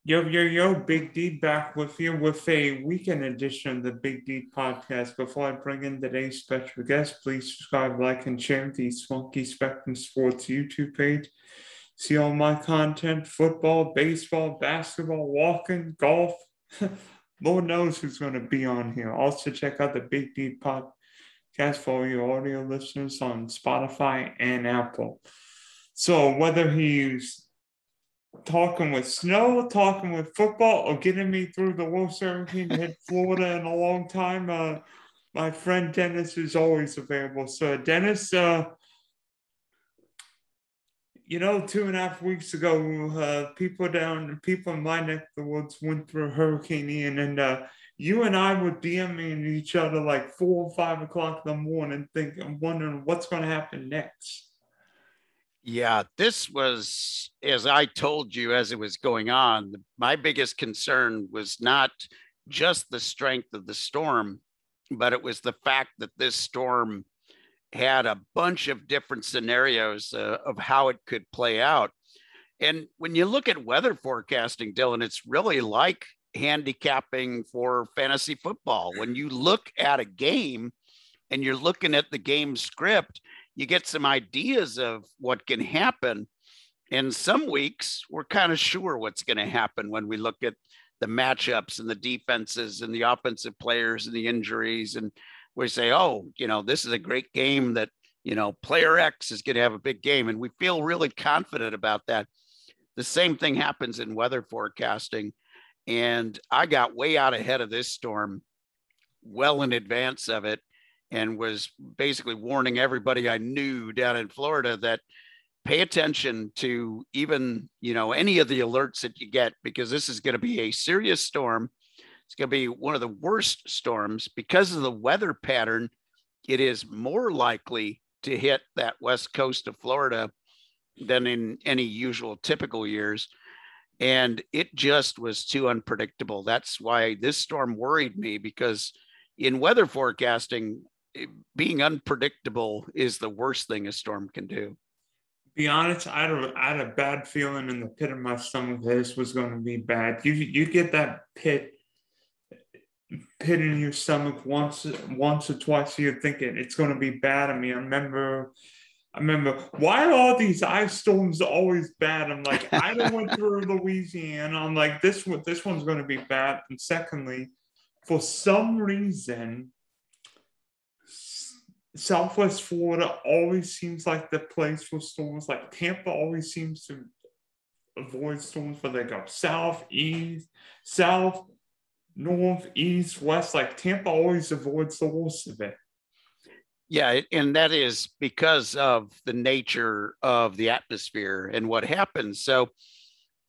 Yo, Big D back with you with a weekend edition of the Big D podcast. Before I bring in today's special guest, please subscribe, like, and share the Spunky Spectrum Sports YouTube page. See all my content: football, baseball, basketball, walking, golf. Lord knows who's going to be on here. Also, check out the Big D podcast for all your audio listeners on Spotify and Apple. So, whether he's talking with snow, talking with football, or getting me through the worst hurricane to hit Florida in a long time, my friend Dennis is always available. So, Dennis, 2.5 weeks ago, people in my neck of the woods went through Hurricane Ian, and you and I were DMing each other like 4 or 5 o'clock in the morning, wondering what's going to happen next. Yeah, this was, as I told you as it was going on, my biggest concern was not just the strength of the storm, but it was the fact that this storm had a bunch of different scenarios of how it could play out. And when you look at weather forecasting, Dylan, it's really like handicapping for fantasy football. When you look at a game and you're looking at the game script, you get some ideas of what can happen. And some weeks we're kind of sure what's going to happen when we look at the matchups and the defenses and the offensive players and the injuries. And we say, oh, this is a great game that, player X is going to have a big game. And we feel really confident about that. The same thing happens in weather forecasting. And I got way out ahead of this storm well in advance of it, and was basically warning everybody I knew down in Florida that pay attention to even, any of the alerts that you get, because this is going to be a serious storm. It's going to be one of the worst storms because of the weather pattern. It is more likely to hit that west coast of Florida than in any usual typical years. And it just was too unpredictable. That's why this storm worried me, because in weather forecasting, being unpredictable is the worst thing a storm can do. Be honest, I had a bad feeling in the pit of my stomach that this was going to be bad. You get that pit in your stomach once or twice, you're thinking it's going to be bad. I mean, I remember, why are all these ice storms always bad? I'm like, I went through Louisiana. I'm like, this one's going to be bad. And secondly, for some reason, Southwest Florida always seems like the place for storms. Like Tampa always seems to avoid storms, but they go south, north, east, west. Like Tampa always avoids the worst of it. Yeah, and that is because of the nature of the atmosphere and what happens. So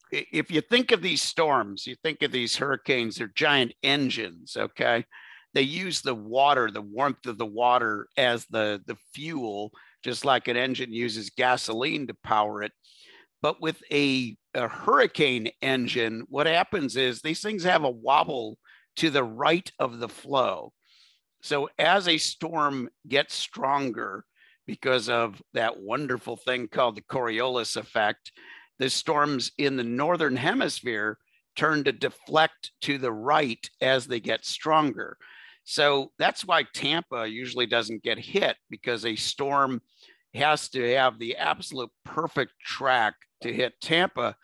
if you think of these storms, you think of these hurricanes, they're giant engines, okay? They use the water, the warmth of the water as the fuel, just like an engine uses gasoline to power it. But with a hurricane engine, what happens is these things have a wobble to the right of the flow. So as a storm gets stronger, because of that wonderful thing called the Coriolis effect, the storms in the northern hemisphere turn to deflect to the right as they get stronger. So that's why Tampa usually doesn't get hit, because a storm has to have the absolute perfect track to hit Tampa.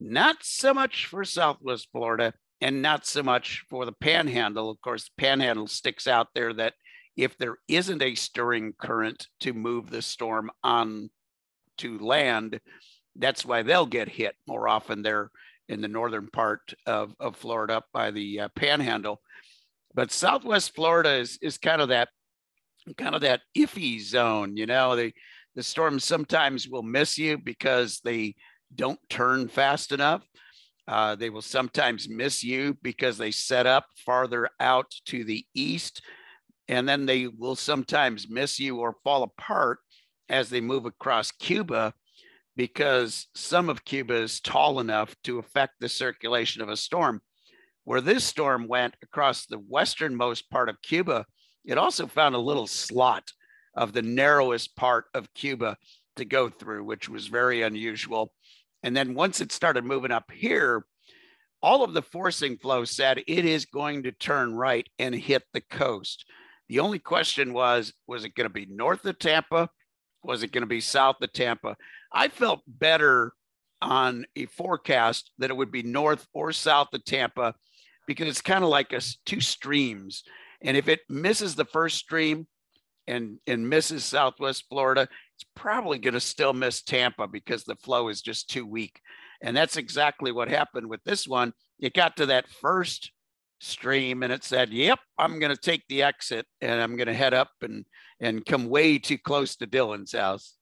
Not so much for Southwest Florida, and not so much for the Panhandle. Of course, the Panhandle sticks out there that if there isn't a stirring current to move the storm on to land, that's why they'll get hit more often. They're in the northern part of Florida up by the Panhandle. But Southwest Florida is kind of that iffy zone. The storms sometimes will miss you because they don't turn fast enough. They will sometimes miss you because they set up farther out to the east, and then they will sometimes miss you or fall apart as they move across Cuba, because some of Cuba is tall enough to affect the circulation of a storm. Where this storm went across the westernmost part of Cuba, it also found a little slot of the narrowest part of Cuba to go through, which was very unusual. And then once it started moving up here, all of the forcing flow said it is going to turn right and hit the coast. The only question was it going to be north of Tampa? Was it going to be south of Tampa? I felt better on a forecast that it would be north or south of Tampa, because it's kind of like two streams. And if it misses the first stream and misses Southwest Florida, it's probably going to still miss Tampa because the flow is just too weak. And that's exactly what happened with this one. It got to that first stream and it said, yep, I'm going to take the exit and I'm going to head up and come way too close to Dylan's house.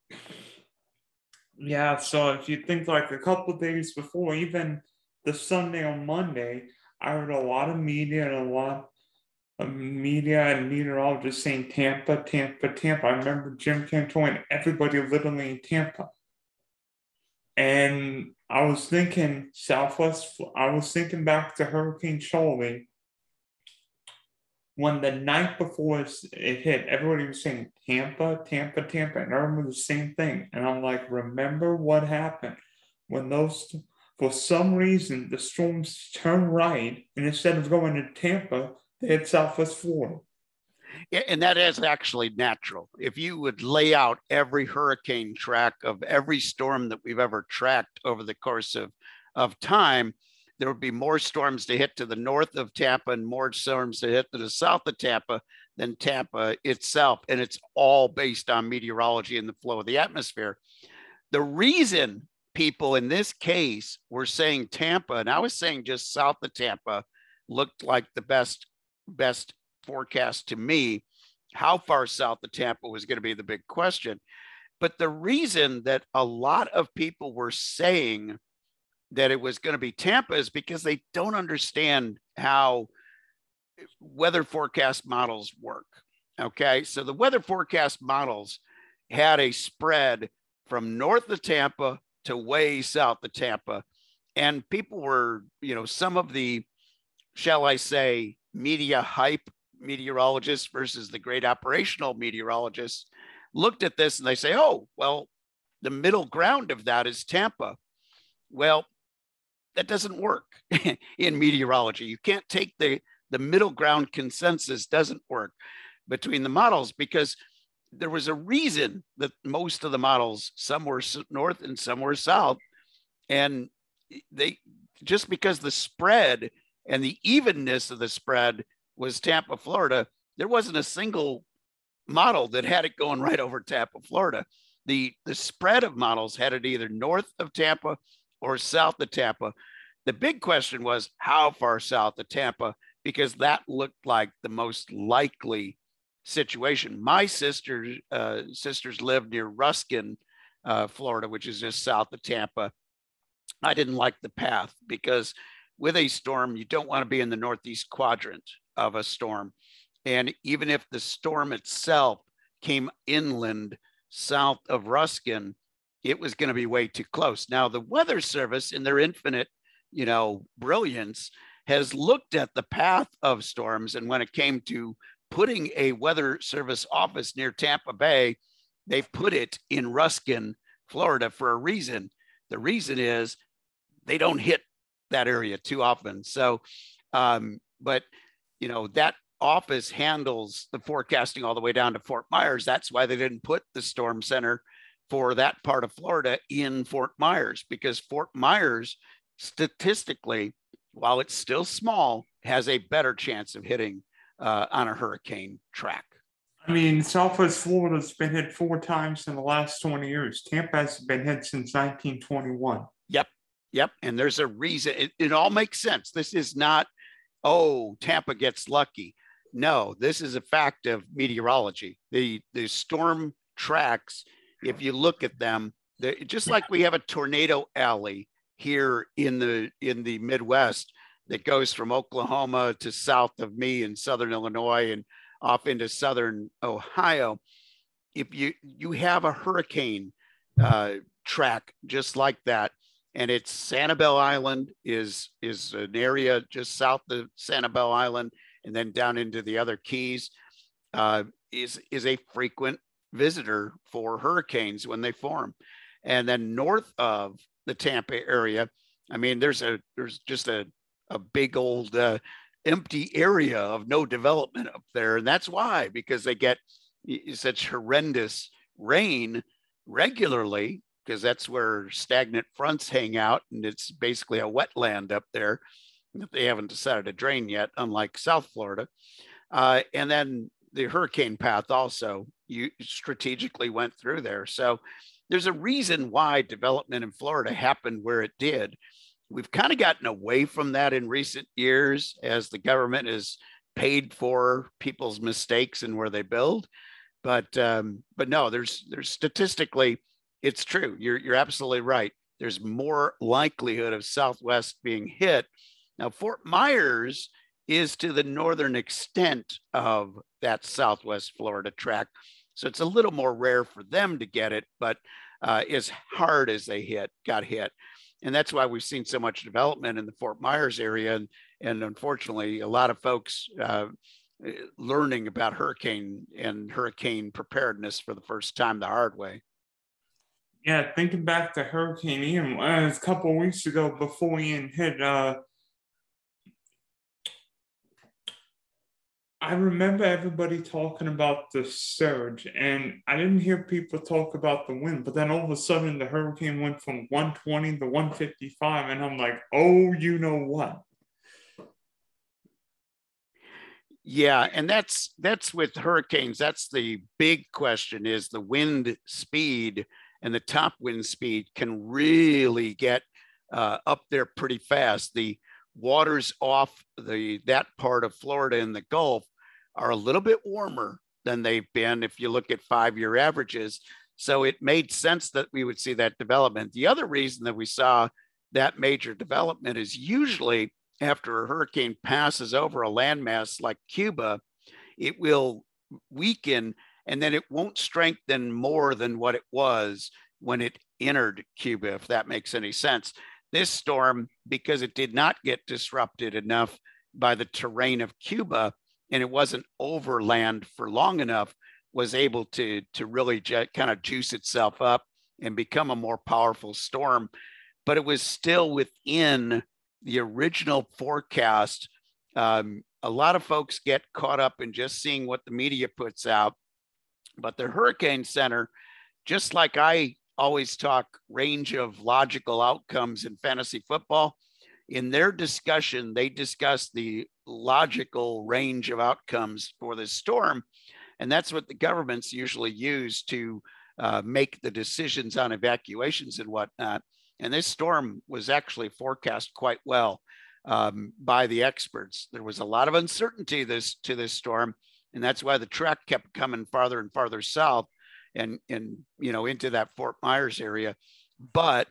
Yeah, so if you think like a couple of days before, even the Sunday or Monday, I heard a lot of media and meteorologists saying Tampa, Tampa, Tampa. I remember Jim Cantor and everybody literally in Tampa. And I was thinking back to Hurricane Charley, when the night before it hit, everybody was saying Tampa, Tampa, Tampa. And I remember the same thing. And I'm like, remember what happened when for some reason, the storms turned right, and instead of going to Tampa, they hit Southwest Florida. Yeah, and that is actually natural. If you would lay out every hurricane track of every storm that we've ever tracked over the course of time, there would be more storms to hit to the north of Tampa and more storms to hit to the south of Tampa than Tampa itself. And it's all based on meteorology and the flow of the atmosphere. The reason people in this case were saying Tampa, and I was saying just south of Tampa, looked like the best forecast to me. How far south of Tampa was going to be the big question. But the reason that a lot of people were saying that it was going to be Tampa is because they don't understand how weather forecast models work. Okay, so the weather forecast models had a spread from north of Tampa to way south of Tampa. And people were, some of the, shall I say, media hype meteorologists versus the great operational meteorologists looked at this and they say, oh, well, the middle ground of that is Tampa. Well, that doesn't work in meteorology. You can't take the middle ground consensus doesn't work between the models, because there was a reason that most of the models, some were north and some were south. And they, just because the spread and the evenness of the spread was Tampa, Florida, there wasn't a single model that had it going right over Tampa, Florida. The spread of models had it either north of Tampa or south of Tampa. The big question was how far south of Tampa, because that looked like the most likely situation. My sisters lived near Ruskin, Florida, which is just south of Tampa. I didn't like the path because with a storm, you don't want to be in the northeast quadrant of a storm. And even if the storm itself came inland south of Ruskin, it was going to be way too close. Now, the Weather Service, in their infinite, brilliance, has looked at the path of storms. And when it came to putting a Weather Service office near Tampa Bay, they put it in Ruskin, Florida, for a reason. The reason is they don't hit that area too often. So, but that office handles the forecasting all the way down to Fort Myers. That's why they didn't put the storm center for that part of Florida in Fort Myers, because Fort Myers, statistically, while it's still small, has a better chance of hitting on a hurricane track. I mean, Southwest Florida's been hit 4 times in the last 20 years. Tampa has been hit since 1921. Yep. And there's a reason. It all makes sense. This is not, oh, Tampa gets lucky. No, this is a fact of meteorology. The storm tracks, if you look at them, just like we have a tornado alley here in the Midwest that goes from Oklahoma to south of me in southern Illinois and off into southern Ohio. If you have a hurricane track just like that, and it's Sanibel Island is an area just south of Sanibel Island, and then down into the other Keys, is a frequent visitor for hurricanes when they form. And then north of the Tampa area, I mean, there's just a a big old empty area of no development up there. And that's why, because they get such horrendous rain regularly, because that's where stagnant fronts hang out. And it's basically a wetland up there that they haven't decided to drain yet, unlike South Florida. And then the hurricane path also you strategically went through there. So there's a reason why development in Florida happened where it did. We've kind of gotten away from that in recent years as the government has paid for people's mistakes and where they build. But no, there's statistically, it's true. You're absolutely right. There's more likelihood of Southwest being hit. Now, Fort Myers is to the northern extent of that Southwest Florida tract. So it's a little more rare for them to get it, but as hard as they got hit. And that's why we've seen so much development in the Fort Myers area. And unfortunately, a lot of folks learning about hurricane preparedness for the first time the hard way. Yeah, thinking back to Hurricane Ian, a couple of weeks ago before Ian hit, I remember everybody talking about the surge, and I didn't hear people talk about the wind, but then all of a sudden the hurricane went from 120 to 155, and I'm like, oh, you know what? Yeah, and that's with hurricanes. That's the big question, is the wind speed, and the top wind speed can really get up there pretty fast. The waters off that part of Florida in the Gulf are a little bit warmer than they've been if you look at 5-year averages. So it made sense that we would see that development. The other reason that we saw that major development is usually after a hurricane passes over a landmass like Cuba, it will weaken and then it won't strengthen more than what it was when it entered Cuba, if that makes any sense. This storm, because it did not get disrupted enough by the terrain of Cuba, and it wasn't overland for long enough, was able to really kind of juice itself up and become a more powerful storm. But it was still within the original forecast. A lot of folks get caught up in just seeing what the media puts out. But the Hurricane Center, just like I always talk range of logical outcomes in fantasy football, in their discussion, they discuss the logical range of outcomes for this storm. And that's what the governments usually use to make the decisions on evacuations and whatnot. And this storm was actually forecast quite well by the experts. There was a lot of uncertainty to this storm, and that's why the track kept coming farther and farther south and into that Fort Myers area. But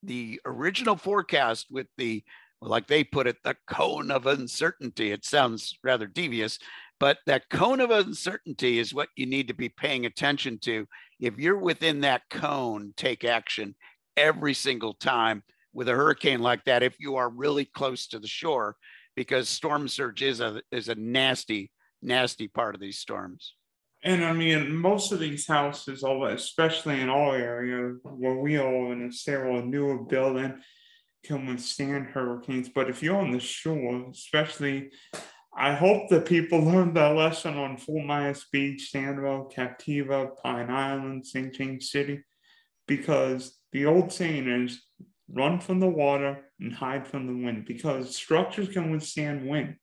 the original forecast with the, like they put it, the cone of uncertainty, it sounds rather devious, but that cone of uncertainty is what you need to be paying attention to. If you're within that cone, take action every single time with a hurricane like that, if you are really close to the shore, because storm surge is a nasty, nasty part of these storms. And I mean, most of these houses, especially in our area where we are in a newer building, can withstand hurricanes. But if you're on the shore, especially, I hope that people learned that lesson on Fort Myers Beach, Sandwell, Captiva, Pine Island, St. James City, because the old saying is run from the water and hide from the wind, because structures can withstand wind.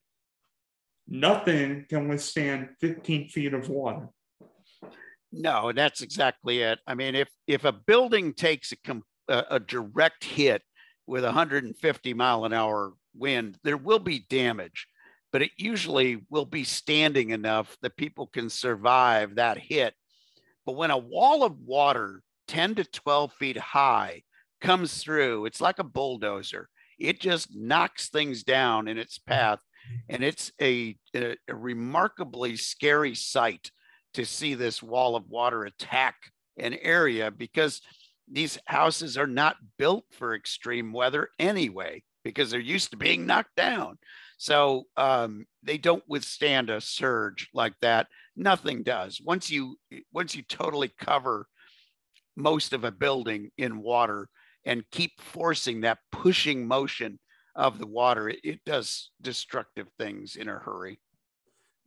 Nothing can withstand 15 feet of water. No, that's exactly it. I mean, if a building takes a direct hit with 150 mile an hour wind, there will be damage, but it usually will be standing enough that people can survive that hit. But when a wall of water 10 to 12 feet high comes through, it's like a bulldozer. It just knocks things down in its path. And it's a remarkably scary sight to see this wall of water attack an area, because these houses are not built for extreme weather anyway, because they're used to being knocked down. So they don't withstand a surge like that. Nothing does. Once you totally cover most of a building in water and keep forcing that pushing motion of the water, it does destructive things in a hurry.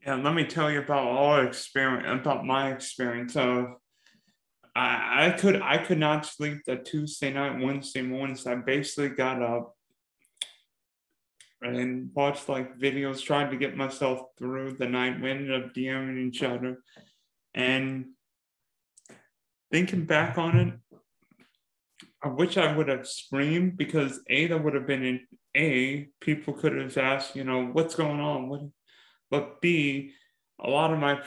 Yeah, let me tell you about my experience. I could not sleep that Tuesday night, Wednesday mornings. I basically got up and watched like videos, tried to get myself through the night. We ended up DMing each other. And thinking back on it, I wish I would have screamed, because that would have been people could have asked, what's going on? But B, a lot of my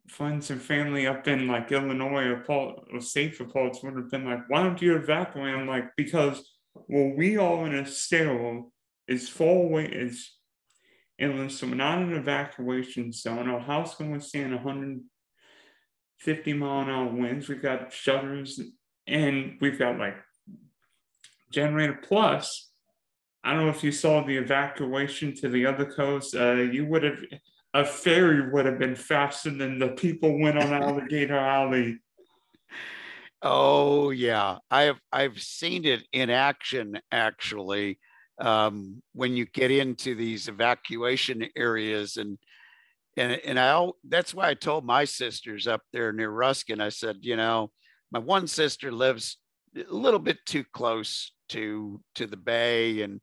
friends and family up in like Illinois or safer parts would have been like, why don't you evacuate? I'm like, because we all in a stairwell is far away, is inland, so we're not in an evacuation zone. Our house can withstand 150-mile-an-hour winds. We've got shutters, and we've got like generator. Plus, I don't know if you saw the evacuation to the other coast. A ferry would have been faster than the people went on Alligator Alley. Oh yeah, I've seen it in action actually. When you get into these evacuation areas, and that's why I told my sisters up there near Ruskin. I said, my one sister lives a little bit too close to the bay, and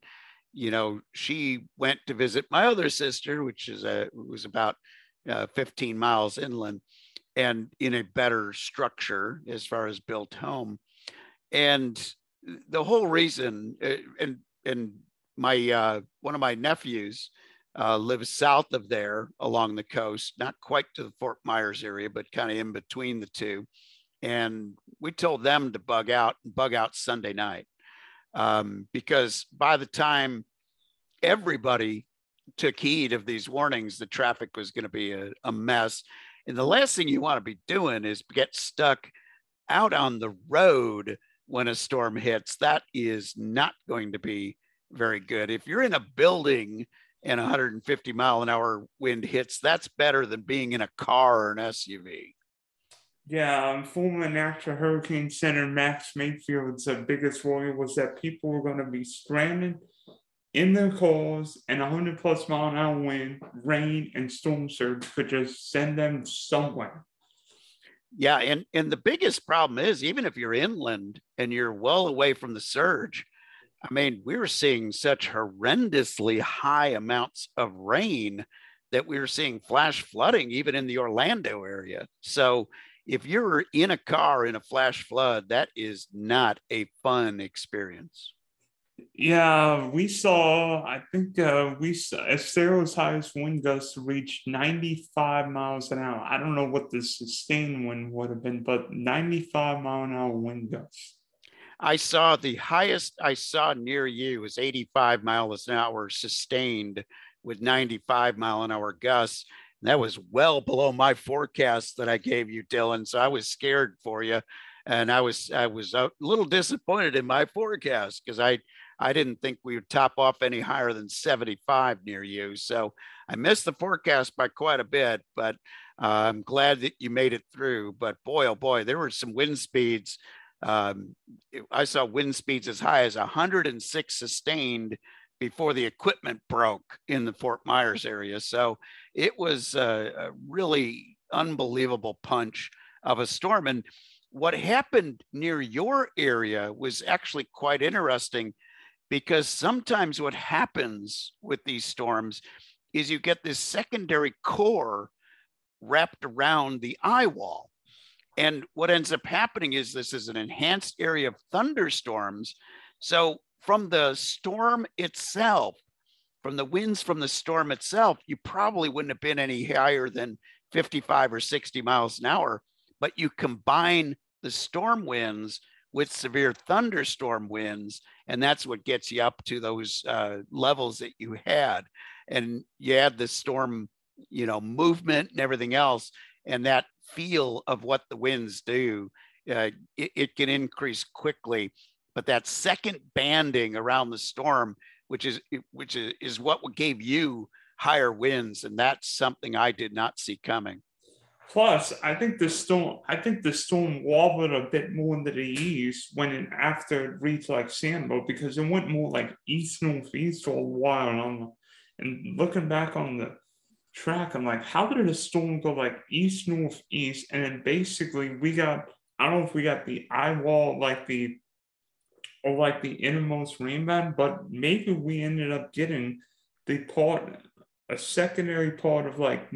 she went to visit my other sister, which was about 15 miles inland and in a better structure as far as built home. And the whole reason, and my one of my nephews lives south of there along the coast, not quite to the Fort Myers area, but kind of in between the two. And we told them to bug out Sunday night, because by the time everybody took heed of these warnings, the traffic was going to be a mess. And the last thing you want to be doing is get stuck out on the road when a storm hits. That is not going to be very good. If you're in a building and 150-mile-an-hour wind hits, that's better than being in a car or an SUV. Yeah, former National Hurricane Center Max Mayfield's biggest worry was that people were going to be stranded in their cars, and 100-plus-mile-an-hour wind, rain, and storm surge could just send them somewhere. Yeah, and the biggest problem is, even if you're inland and you're well away from the surge, I mean, we were seeing such horrendously high amounts of rain that we were seeing flash flooding even in the Orlando area. So if you're in a car in a flash flood, that is not a fun experience. Yeah, we saw Estero's highest wind gusts reached 95 miles an hour. I don't know what the sustained wind would have been, but 95-mile-an-hour wind gusts. I saw the highest I saw near you was 85 miles an hour sustained with 95-mile-an-hour gusts. And that was well below my forecast that I gave you, Dylan. So I was scared for you. And I was a little disappointed in my forecast, because I didn't think we would top off any higher than 75 near you. So I missed the forecast by quite a bit, but I'm glad that you made it through. But boy, oh boy, there were some wind speeds. I saw wind speeds as high as 106 sustained before the equipment broke in the Fort Myers area. So it was a really unbelievable punch of a storm. And what happened near your area was actually quite interesting, because sometimes what happens with these storms is you get this secondary core wrapped around the eye wall. And what ends up happening is this is an enhanced area of thunderstorms. So from the storm itself, from the winds from the storm itself, you probably wouldn't have been any higher than 55 or 60 miles an hour, but you combine the storm winds with severe thunderstorm winds, and that's what gets you up to those levels that you had. And you add the storm, movement and everything else, and that feel of what the winds do, it can increase quickly. But that second banding around the storm, which is what gave you higher winds, and that's something I did not see coming. Plus, I think the storm wobbled a bit more into the east when it after it reached like Sanbo because it went more like east northeast for a while. And looking back on the track, I'm like, how did the storm go like east northeast? And then basically we got, I don't know if we got the eye wall like the innermost rain band, but maybe we ended up getting the part, a secondary part of like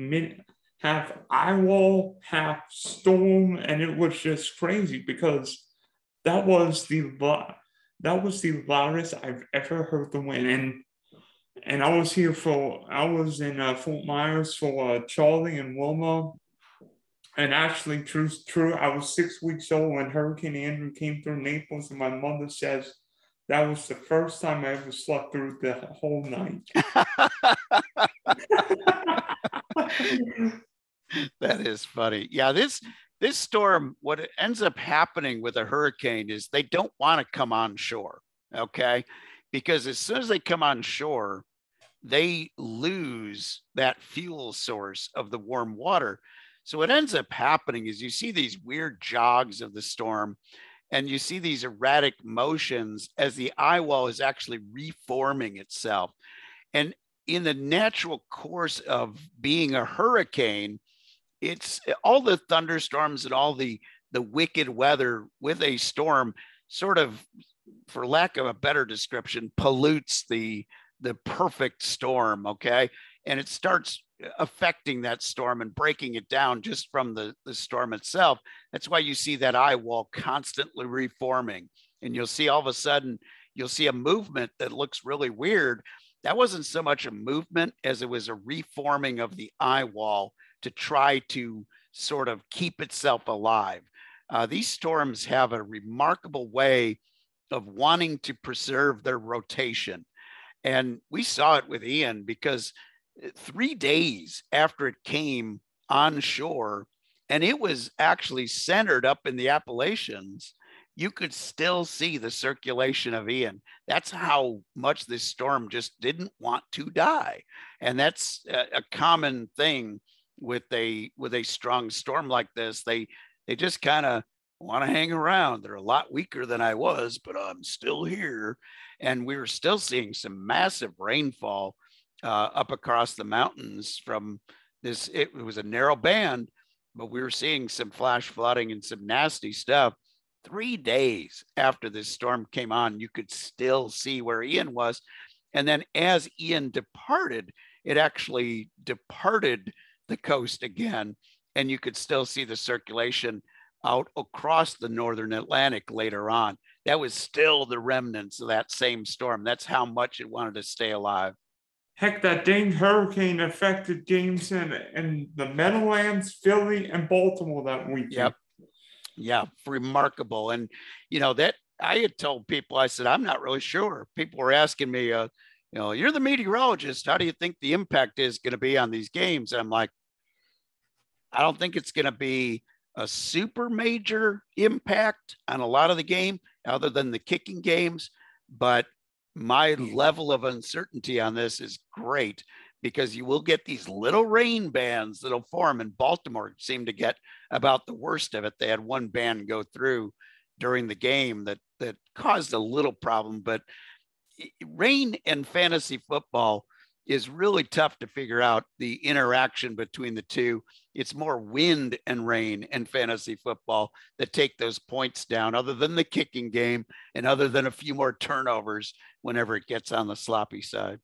half eye wall, half storm, and it was just crazy because that was the that was the loudest I've ever heard the wind. And I was in Fort Myers for Charley and Wilma. And actually, true, I was 6 weeks old when Hurricane Andrew came through Naples, and my mother says that was the first time I ever slept through the whole night. That is funny. Yeah, this storm, what ends up happening with a hurricane is they don't want to come on shore, okay? Because as soon as they come on shore, they lose that fuel source of the warm water. So what ends up happening is you see these weird jogs of the storm, and you see these erratic motions as the eye wall is actually reforming itself. And in the natural course of being a hurricane, it's all the thunderstorms and all the wicked weather with a storm sort of, for lack of a better description, pollutes the perfect storm, okay? And it starts affecting that storm and breaking it down just from the storm itself. That's why you see that eye wall constantly reforming. And you'll see all of a sudden, you'll see a movement that looks really weird. That wasn't so much a movement as it was a reforming of the eye wall to try to sort of keep itself alive. These storms have a remarkable way of wanting to preserve their rotation. And we saw it with Ian because 3 days after it came on shore, and it was actually centered up in the Appalachians, you could still see the circulation of Ian. That's how much this storm just didn't want to die. And that's a common thing with a strong storm like this. They just kind of want to hang around. They're a lot weaker than I was, but I'm still here. And we were still seeing some massive rainfall up across the mountains from this. It was a narrow band, but we were seeing some flash flooding and some nasty stuff. 3 days after this storm came on, you could still see where Ian was. And then as Ian departed, it actually departed the coast again, and you could still see the circulation out across the northern Atlantic later on. That was still the remnants of that same storm. That's how much it wanted to stay alive. Heck, that dang hurricane affected games in the Meadowlands, Philly, and Baltimore that weekend. Yep. Yeah, remarkable. And, that I had told people, I said, I'm not really sure. People were asking me, you're the meteorologist. How do you think the impact is going to be on these games? And I'm like, I don't think it's going to be a super major impact on a lot of the game other than the kicking games. But my level of uncertainty on this is great because you will get these little rain bands that'll form. And Baltimore seemed to get about the worst of it. They had one band go through during the game that caused a little problem. But rain and fantasy football is really tough to figure out the interaction between the two. It's more wind and rain and fantasy football that take those points down, other than the kicking game and other than a few more turnovers whenever it gets on the sloppy side.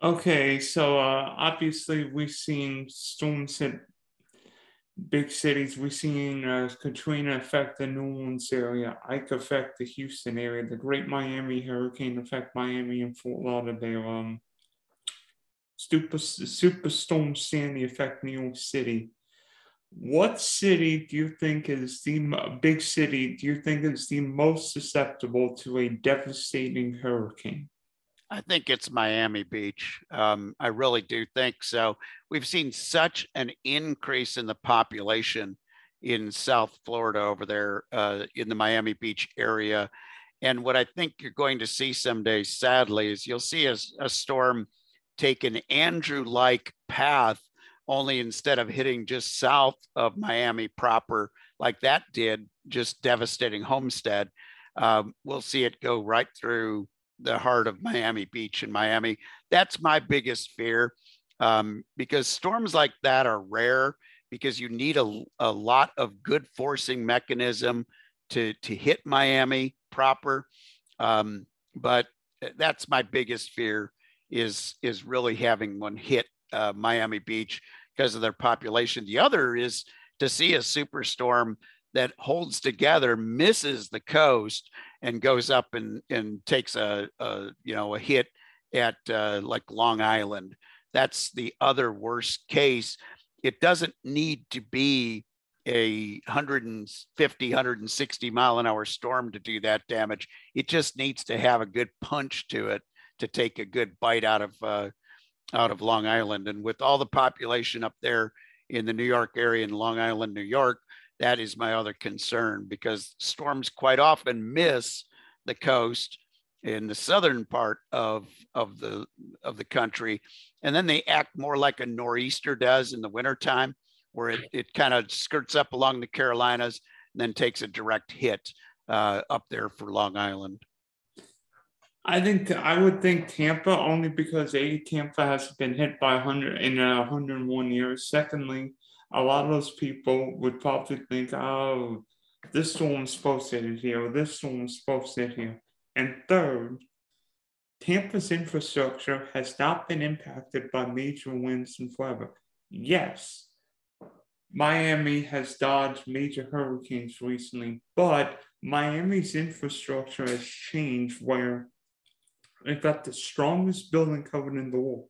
Okay, so obviously we've seen storms hit big cities. We've seen Katrina affect the New Orleans area, Ike affect the Houston area, the Great Miami Hurricane affect Miami and Fort Lauderdale. Superstorm Sandy affect New York City. What city do you think is big city do you think is the most susceptible to a devastating hurricane? I think it's Miami Beach. I really do think so. We've seen such an increase in the population in South Florida over there in the Miami Beach area. And what I think you're going to see someday, sadly, is you'll see a storm take an Andrew-like path only instead of hitting just south of Miami proper, like that did, just devastating Homestead, we'll see it go right through the heart of Miami Beach in Miami. That's my biggest fear, because storms like that are rare, because you need a lot of good forcing mechanism to hit Miami proper. But that's my biggest fear, is really having one hit Miami Beach because of their population. The other is to see a superstorm that holds together, misses the coast, and goes up and takes a hit at like Long Island. That's the other worst case. It doesn't need to be a 150, 160 mile an hour storm to do that damage. It just needs to have a good punch to it to take a good bite out of Long Island. And with all the population up there in the New York area, in Long Island, New York, that is my other concern, because storms quite often miss the coast in the southern part of the country, and then they act more like a nor'easter does in the wintertime, where it kind of skirts up along the Carolinas and then takes a direct hit up there for Long Island. I would think Tampa, only because Tampa has been hit by 101 years. Secondly, a lot of those people would probably think, oh, this storm's supposed to hit here, or this storm's supposed to hit here. And third, Tampa's infrastructure has not been impacted by major winds in forever. Yes, Miami has dodged major hurricanes recently, but Miami's infrastructure has changed, where they've got the strongest building code in the world.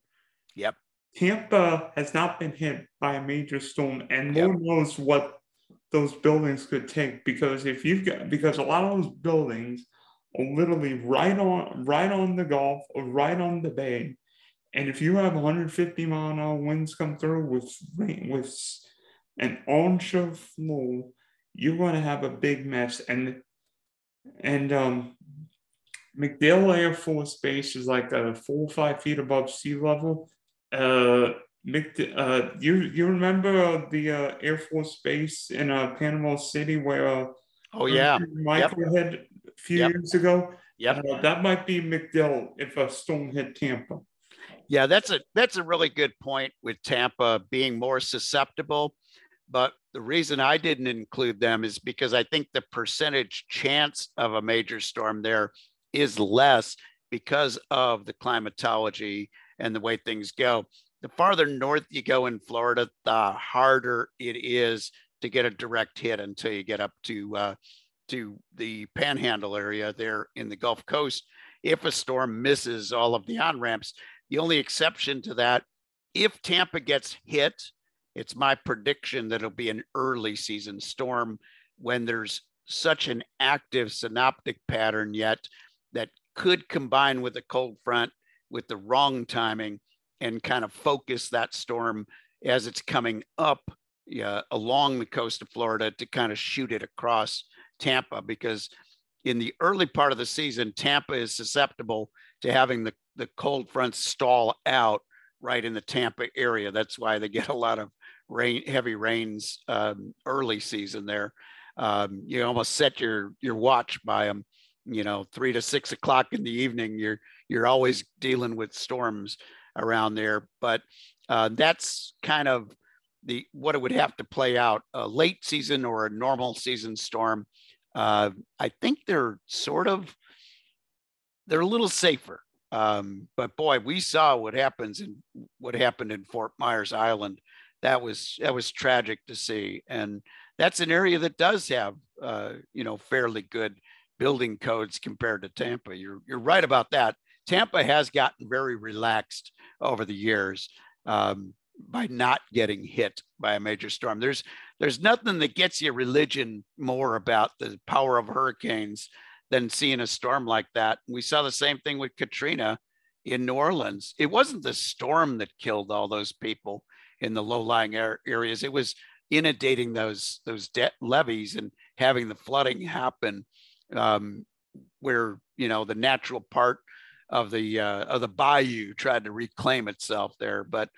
Yep. Tampa has not been hit by a major storm, and Lord knows what those buildings could take, because because a lot of those buildings are literally right on the Gulf or right on the bay, and if you have 150 mile an hour winds come through with rain, with an onshore flow, you're going to have a big mess. And MacDill Air Force Base is like 4 or 5 feet above sea level. You remember the Air Force Base in Panama City where oh yeah, Michael hit a few years ago? That might be MacDill if a storm hit Tampa. Yeah, that's a really good point, with Tampa being more susceptible. But the reason I didn't include them is because I think the percentage chance of a major storm there is less because of the climatology and the way things go. The farther north you go in Florida, the harder it is to get a direct hit until you get up to the Panhandle area there in the Gulf Coast. If a storm misses all of the on-ramps, the only exception to that, if Tampa gets hit, it's my prediction that it'll be an early season storm, when there's such an active synoptic pattern yet that could combine with a cold front with the wrong timing and kind of focus that storm as it's coming up along the coast of Florida to kind of shoot it across Tampa. Because in the early part of the season, Tampa is susceptible to having the cold front stall out right in the Tampa area. That's why they get a lot of heavy rains early season there. You almost set your watch by them. 3 to 6 o'clock in the evening, you're always dealing with storms around there. But that's kind of what it would have to play out. A late season or a normal season storm, I think they're a little safer. But boy, we saw what happened in Fort Myers Island. That was tragic to see, and that's an area that does have fairly good building codes compared to Tampa. You're right about that. Tampa has gotten very relaxed over the years by not getting hit by a major storm. There's nothing that gets you religion more about the power of hurricanes than seeing a storm like that. We saw the same thing with Katrina in New Orleans. It wasn't the storm that killed all those people in the low-lying areas. It was inundating those levees and having the flooding happen, where the natural part of the bayou tried to reclaim itself there. But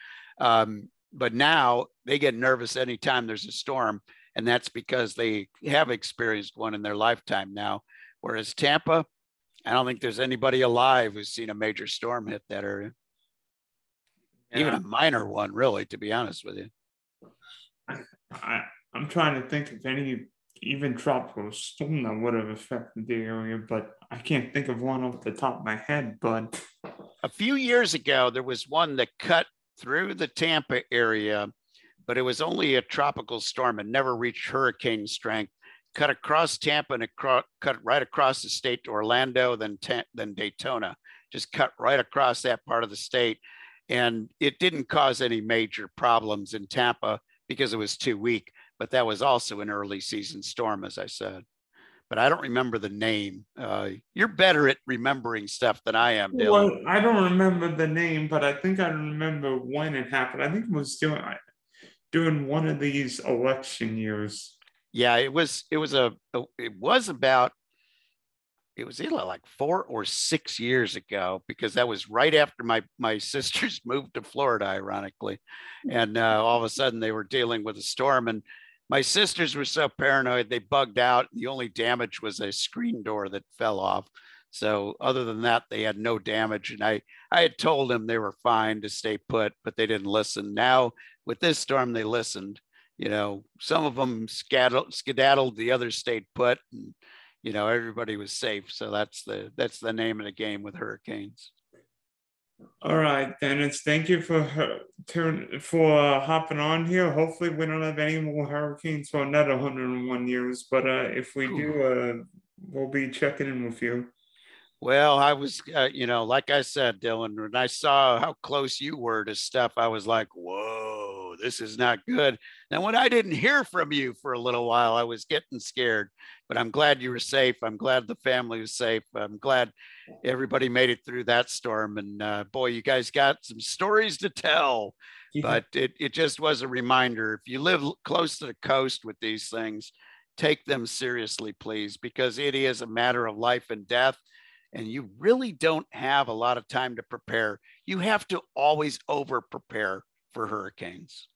But now they get nervous anytime there's a storm, and that's because they have experienced one in their lifetime now. Whereas Tampa, I don't think there's anybody alive who's seen a major storm hit that area. Yeah. Even a minor one, really, to be honest with you. I'm trying to think of any even tropical storm that would have affected the area, but I can't think of one off the top of my head. But a few years ago, there was one that cut through the Tampa area, but it was only a tropical storm and never reached hurricane strength. Cut across Tampa and cut right across the state to Orlando, then Daytona. Just cut right across that part of the state. And it didn't cause any major problems in Tampa because it was too weak. But that was also an early season storm, as I said. But I don't remember the name. You're better at remembering stuff than I am, Dylan. Well, I don't remember the name, but I think I remember when it happened. I think it was during one of these election years. Yeah, it was either like 4 or 6 years ago, because that was right after my sisters moved to Florida, ironically. And all of a sudden they were dealing with a storm, and my sisters were so paranoid, they bugged out. The only damage was a screen door that fell off. So other than that, they had no damage. And I had told them they were fine to stay put, but they didn't listen. Now with this storm, they listened. You know, some of them skedaddled, the others stayed put, and you know, everybody was safe. So that's the name of the game with hurricanes. All right, Dennis, thank you for hopping on here. Hopefully we don't have any more hurricanes for another 101 years, but if we do, we'll be checking in with you. Well, I was, you know, like I said, Dylan, when I saw how close you were to stuff, I was like, whoa, this is not good. And when I didn't hear from you for a little while, I was getting scared, but I'm glad you were safe. I'm glad the family was safe. I'm glad everybody made it through that storm. And boy, you guys got some stories to tell, but it just was a reminder. If you live close to the coast with these things, take them seriously, please, because it is a matter of life and death. And you really don't have a lot of time to prepare. You have to always over prepare for hurricanes.